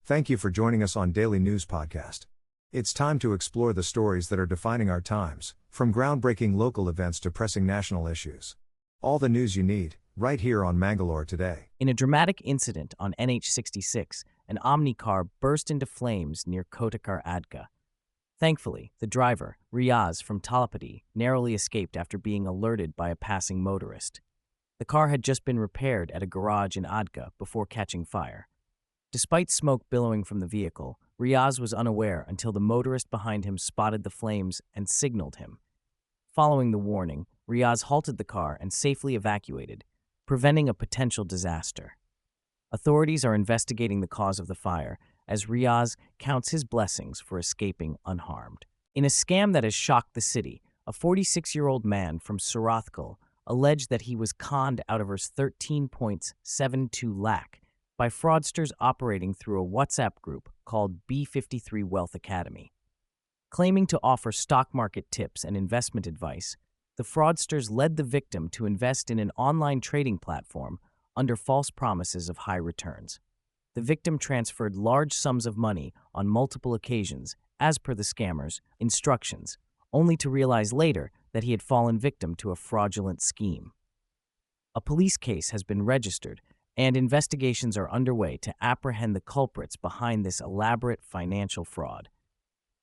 Thank you for joining us on Daily News Podcast. It's time to explore the stories that are defining our times, from groundbreaking local events to pressing national issues. All the news you need, right here on Mangalore today. In a dramatic incident on NH66, an Omni car burst into flames near Kotekar Adka. Thankfully, the driver, Riaz from Talapati, narrowly escaped after being alerted by a passing motorist. The car had just been repaired at a garage in Adka before catching fire. Despite smoke billowing from the vehicle, Riaz was unaware until the motorist behind him spotted the flames and signaled him. Following the warning, Riaz halted the car and safely evacuated, preventing a potential disaster. Authorities are investigating the cause of the fire, as Riaz counts his blessings for escaping unharmed. In a scam that has shocked the city, a 46-year-old man from Surathkal alleged that he was conned out of his 13.72 lakh by fraudsters operating through a WhatsApp group called B53 Wealth Academy. Claiming to offer stock market tips and investment advice, the fraudsters led the victim to invest in an online trading platform under false promises of high returns. The victim transferred large sums of money on multiple occasions, as per the scammer's instructions, only to realize later that he had fallen victim to a fraudulent scheme. A police case has been registered, and investigations are underway to apprehend the culprits behind this elaborate financial fraud.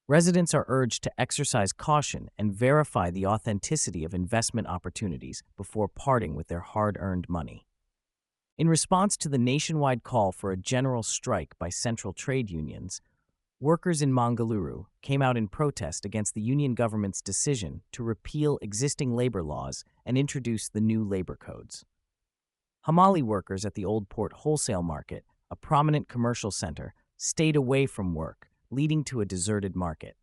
Residents are urged to exercise caution and verify the authenticity of investment opportunities before parting with their hard-earned money. In response to the nationwide call for a general strike by central trade unions, workers in Mangaluru came out in protest against the union government's decision to repeal existing labor laws and introduce the new labor codes. Hamali workers at the Old Port Wholesale Market, a prominent commercial center, stayed away from work, leading to a deserted market.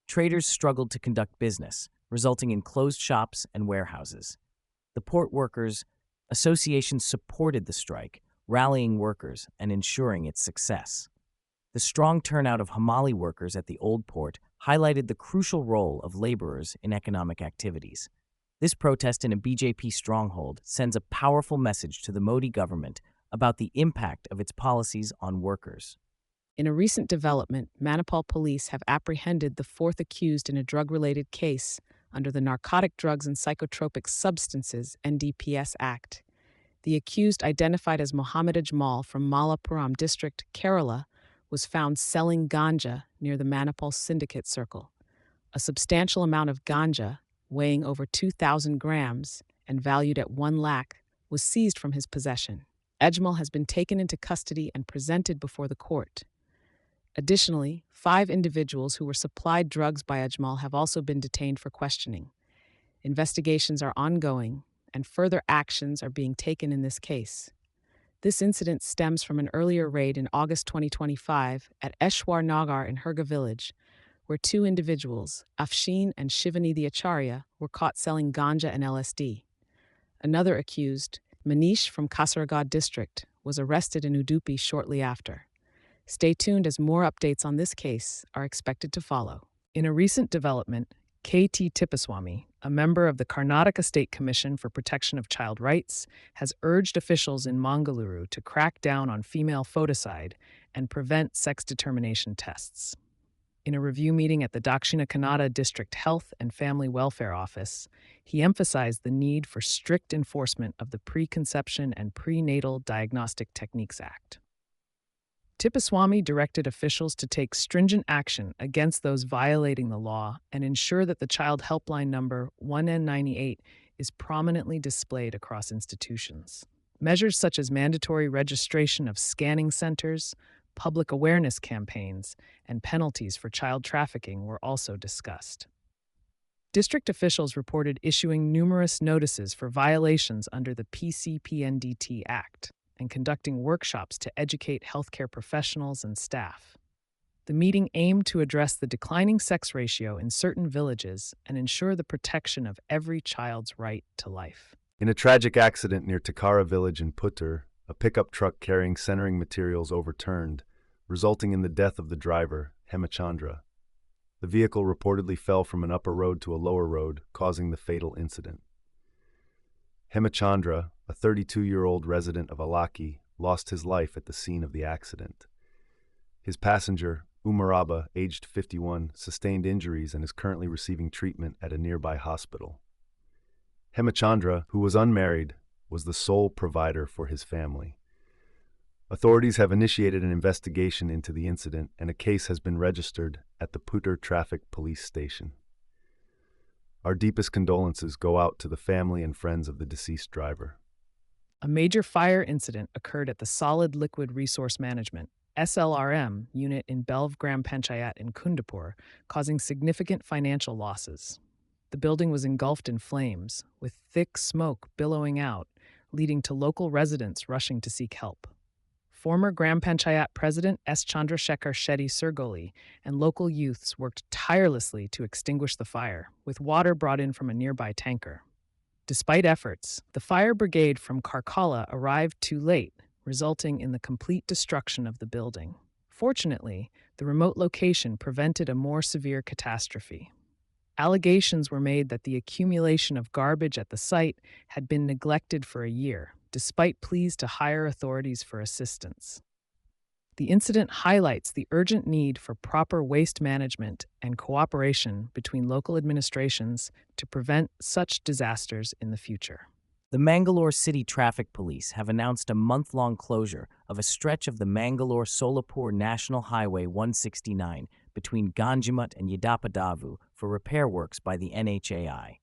Traders struggled to conduct business, resulting in closed shops and warehouses. The Port Workers Association supported the strike, rallying workers and ensuring its success. The strong turnout of Hamali workers at the Old Port highlighted the crucial role of laborers in economic activities. This protest in a BJP stronghold sends a powerful message to the Modi government about the impact of its policies on workers. In a recent development, Manipal police have apprehended the fourth accused in a drug-related case under the Narcotic Drugs and Psychotropic Substances (NDPS) Act. The accused, identified as Mohammed Ajmal from Malappuram district, Kerala, was found selling ganja near the Manipal syndicate circle. A substantial amount of ganja, weighing over 2,000 grams and valued at 1 lakh, was seized from his possession. Ajmal has been taken into custody and presented before the court. Additionally, 5 individuals who were supplied drugs by Ajmal have also been detained for questioning. Investigations are ongoing, and further actions are being taken in this case. This incident stems from an earlier raid in August 2025 at Eshwar Nagar in Herga village, where 2 individuals, Afshin and Shivanidhi Acharya, were caught selling ganja and LSD. Another accused, Manish from Kasaragod district, was arrested in Udupi shortly after. Stay tuned as more updates on this case are expected to follow. In a recent development, K.T. Tippaswamy, a member of the Karnataka State Commission for Protection of Child Rights, has urged officials in Mangaluru to crack down on female foeticide and prevent sex determination tests. In a review meeting at the Dakshina Kannada District Health and Family Welfare Office, he emphasized the need for strict enforcement of the Preconception and Prenatal Diagnostic Techniques Act. Tippaswamy directed officials to take stringent action against those violating the law and ensure that the child helpline number 1N98 is prominently displayed across institutions. Measures such as mandatory registration of scanning centers, public awareness campaigns, and penalties for child trafficking were also discussed. District officials reported issuing numerous notices for violations under the PCPNDT Act and conducting workshops to educate healthcare professionals and staff. The meeting aimed to address the declining sex ratio in certain villages and ensure the protection of every child's right to life. In a tragic accident near Takara village in Puttur, a pickup truck carrying centering materials overturned, resulting in the death of the driver, Hemachandra. The vehicle reportedly fell from an upper road to a lower road, causing the fatal incident. Hemachandra, a 32-year-old resident of Alaki, lost his life at the scene of the accident. His passenger, Umaraba, aged 51, sustained injuries and is currently receiving treatment at a nearby hospital. Hemachandra, who was unmarried, was the sole provider for his family. Authorities have initiated an investigation into the incident, and a case has been registered at the Puttur Traffic Police Station. Our deepest condolences go out to the family and friends of the deceased driver. A major fire incident occurred at the Solid Liquid Resource Management (SLRM) unit in Belv Gram Panchayat in Kundapur, causing significant financial losses. The building was engulfed in flames, with thick smoke billowing out, leading to local residents rushing to seek help. Former Gram Panchayat President S. Chandrasekhar Shetty Surgoli and local youths worked tirelessly to extinguish the fire, with water brought in from a nearby tanker. Despite efforts, the fire brigade from Karkala arrived too late, resulting in the complete destruction of the building. Fortunately, the remote location prevented a more severe catastrophe. Allegations were made that the accumulation of garbage at the site had been neglected for a year, despite pleas to higher authorities for assistance. The incident highlights the urgent need for proper waste management and cooperation between local administrations to prevent such disasters in the future. The Mangalore City Traffic Police have announced a month-long closure of a stretch of the Mangalore-Solapur National Highway 169 between Ganjimat and Yadapadavu for repair works by the NHAI.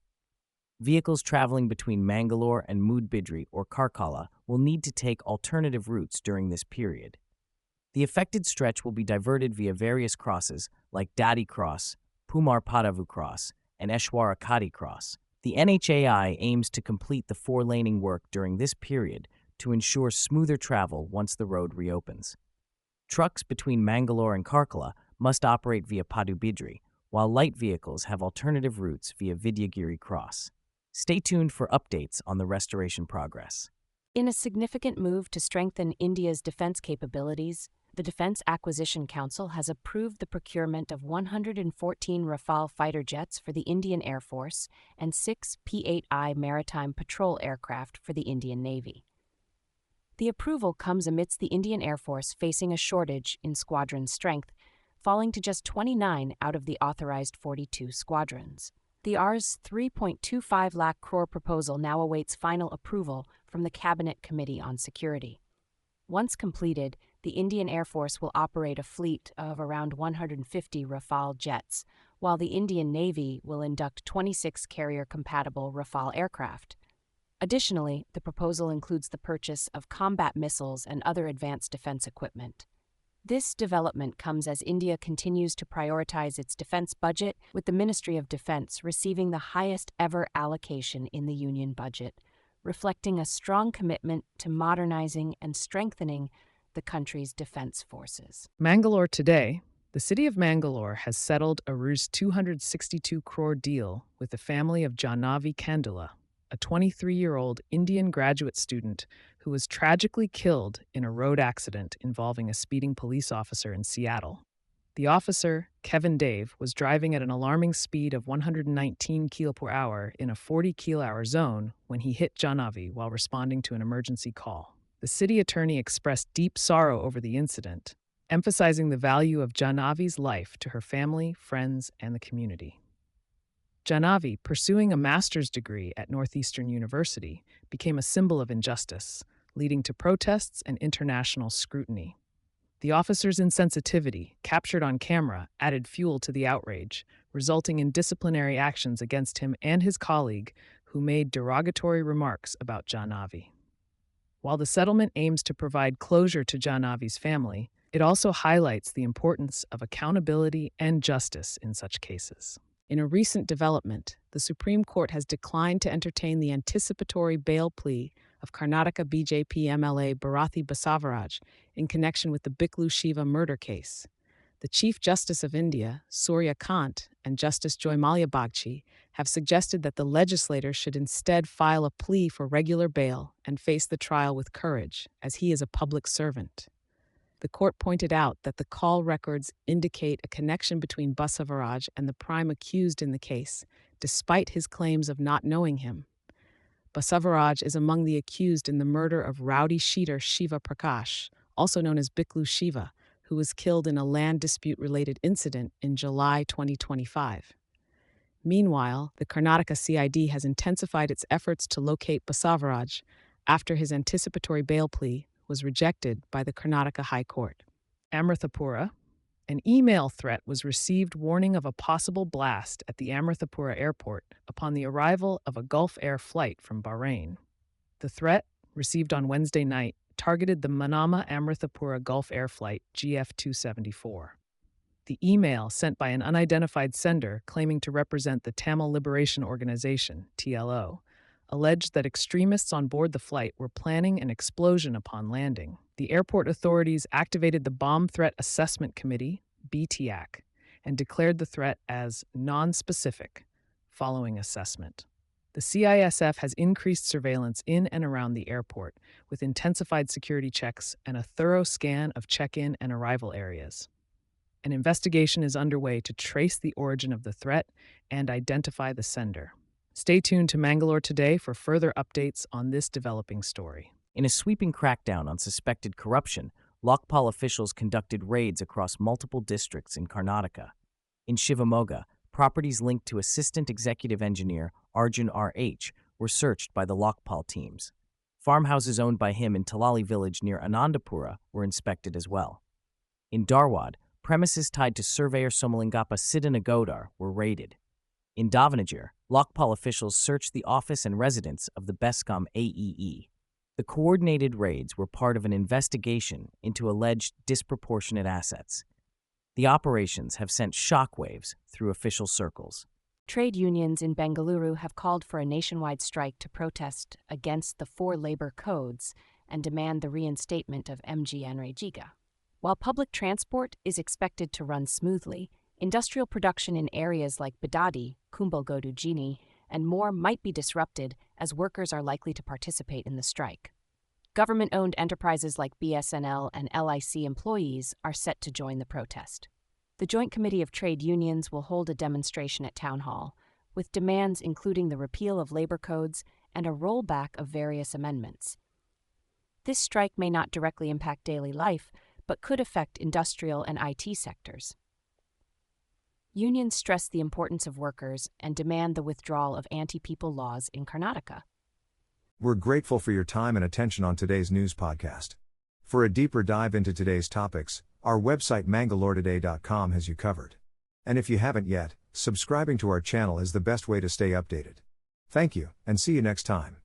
Vehicles traveling between Mangalore and Mudbidri or Karkala will need to take alternative routes during this period. The affected stretch will be diverted via various crosses like Dadi Cross, Pumar Padavu Cross, and Eshwara Kadi Cross. The NHAI aims to complete the four-laning work during this period to ensure smoother travel once the road reopens. Trucks between Mangalore and Karkala must operate via Padubidri, while light vehicles have alternative routes via Vidyagiri Cross. Stay tuned for updates on the restoration progress. In a significant move to strengthen India's defense capabilities, the Defense Acquisition Council has approved the procurement of 114 Rafale fighter jets for the Indian Air Force and 6 P-8I maritime patrol aircraft for the Indian Navy. The approval comes amidst the Indian Air Force facing a shortage in squadron strength, falling to just 29 out of the authorized 42 squadrons. The Rs. 3.25 lakh crore proposal now awaits final approval from the Cabinet Committee on Security. Once completed, the Indian Air Force will operate a fleet of around 150 Rafale jets, while the Indian Navy will induct 26 carrier-compatible Rafale aircraft. Additionally, the proposal includes the purchase of combat missiles and other advanced defense equipment. This development comes as India continues to prioritize its defense budget, with the Ministry of Defense receiving the highest ever allocation in the Union budget, reflecting a strong commitment to modernizing and strengthening the country's defense forces. Mangalore today, the city of Mangalore has settled a Rs. 262 crore deal with the family of Jahnavi Kandula, a 23-year-old Indian graduate student who was tragically killed in a road accident involving a speeding police officer in Seattle. The officer, Kevin Dave, was driving at an alarming speed of 119 km/h in a 40 km/h zone when he hit Jahnavi while responding to an emergency call. The city attorney expressed deep sorrow over the incident, emphasizing the value of Jahnavi's life to her family, friends, and the community. Jahnavi, pursuing a master's degree at Northeastern University, became a symbol of injustice, leading to protests and international scrutiny. The officer's insensitivity, captured on camera, added fuel to the outrage, resulting in disciplinary actions against him and his colleague, who made derogatory remarks about Jahnavi. While the settlement aims to provide closure to Jahnavi's family, it also highlights the importance of accountability and justice in such cases. In a recent development, the Supreme Court has declined to entertain the anticipatory bail plea of Karnataka BJP MLA Bharathi Basavaraj in connection with the Biklu Shiva murder case. The Chief Justice of India, Surya Kant, and Justice Joy Mallya Bagchi have suggested that the legislators should instead file a plea for regular bail and face the trial with courage, as he is a public servant. The court pointed out that the call records indicate a connection between Basavaraj and the prime accused in the case, despite his claims of not knowing him. Basavaraj is among the accused in the murder of rowdy sheeter Shiva Prakash, also known as Biklu Shiva, who was killed in a land dispute-related incident in July 2025. Meanwhile, the Karnataka CID has intensified its efforts to locate Basavaraj after his anticipatory bail plea was rejected by the Karnataka High Court. Amrithapura. An email threat was received warning of a possible blast at the Amrithapura airport upon the arrival of a Gulf Air flight from Bahrain. The threat, received on Wednesday night, targeted the Manama Amrithapura Gulf Air flight GF274. The email, sent by an unidentified sender claiming to represent the Tamil Liberation Organization, TLO, alleged that extremists on board the flight were planning an explosion upon landing. The airport authorities activated the Bomb Threat Assessment Committee, BTAC, and declared the threat as non-specific following assessment. The CISF has increased surveillance in and around the airport with intensified security checks and a thorough scan of check-in and arrival areas. An investigation is underway to trace the origin of the threat and identify the sender. Stay tuned to Mangalore today for further updates on this developing story. In a sweeping crackdown on suspected corruption, Lokpal officials conducted raids across multiple districts in Karnataka. In Shivamogga, properties linked to Assistant Executive Engineer Arjun R.H. were searched by the Lokpal teams. Farmhouses owned by him in Talali village near Anandapura were inspected as well. In Dharwad, premises tied to surveyor Somalingappa Siddhanagodar were raided. In Davanagere, Lokpal officials searched the office and residence of the Bescom AEE. The coordinated raids were part of an investigation into alleged disproportionate assets. The operations have sent shockwaves through official circles. Trade unions in Mangaluru have called for a nationwide strike to protest against the 4 labor codes and demand the reinstatement of MG Anrejiga. While public transport is expected to run smoothly, industrial production in areas like Bidadi, Kumbalgodujini, and more might be disrupted as workers are likely to participate in the strike. Government-owned enterprises like BSNL and LIC employees are set to join the protest. The Joint Committee of Trade Unions will hold a demonstration at Town Hall, with demands including the repeal of labor codes and a rollback of various amendments. This strike may not directly impact daily life, but could affect industrial and IT sectors. Unions stress the importance of workers and demand the withdrawal of anti-people laws in Karnataka. We're grateful for your time and attention on today's news podcast. For a deeper dive into today's topics, our website mangaloretoday.com has you covered. And if you haven't yet, subscribing to our channel is the best way to stay updated. Thank you, and see you next time.